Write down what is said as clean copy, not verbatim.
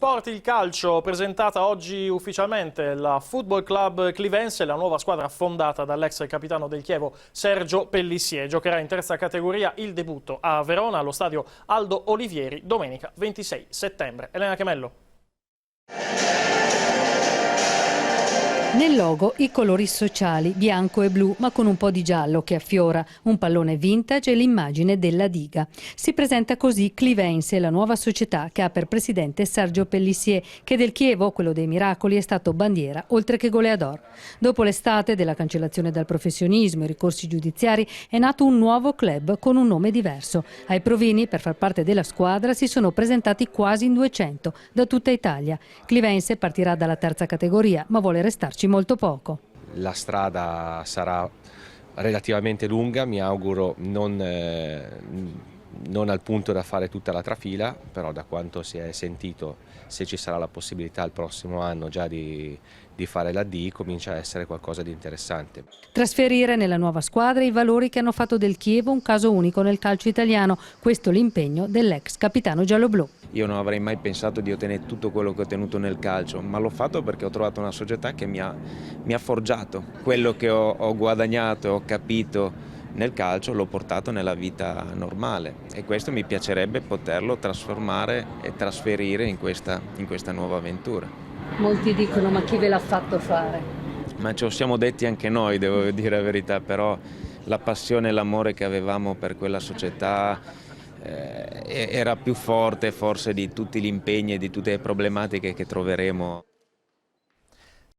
sport, il calcio, presentata oggi ufficialmente la Football Club Clivense, la nuova squadra fondata dall'ex capitano del Chievo Sergio Pellissier. Giocherà in terza categoria, il debutto a Verona allo stadio Aldo Olivieri domenica 26 settembre. Elena Chemello. Nel logo i colori sociali, bianco e blu, ma con un po' di giallo che affiora, un pallone vintage e l'immagine della diga. Si presenta così Clivense, la nuova società che ha per presidente Sergio Pellissier, che del Chievo, quello dei miracoli, è stato bandiera, oltre che goleador. Dopo l'estate della cancellazione dal professionismo e ricorsi giudiziari, è nato un nuovo club con un nome diverso. Ai provini, per far parte della squadra, si sono presentati quasi in 200, da tutta Italia. Clivense partirà dalla terza categoria, ma vuole restarci molto poco. La strada sarà relativamente lunga, mi auguro non al punto da fare tutta la trafila, però da quanto si è sentito, se ci sarà la possibilità il prossimo anno già di fare la D, comincia a essere qualcosa di interessante. Trasferire nella nuova squadra i valori che hanno fatto del Chievo un caso unico nel calcio italiano, questo l'impegno dell'ex capitano gialloblu. Io non avrei mai pensato di ottenere tutto quello che ho ottenuto nel calcio, ma l'ho fatto perché ho trovato una società che mi ha forgiato. Quello che ho guadagnato e ho capito nel calcio l'ho portato nella vita normale e questo mi piacerebbe poterlo trasformare e trasferire in questa nuova avventura. Molti dicono: ma chi ve l'ha fatto fare? Ma ce lo siamo detti anche noi, devo dire la verità, però la passione e l'amore che avevamo per quella società era più forte forse di tutti gli impegni e di tutte le problematiche che troveremo.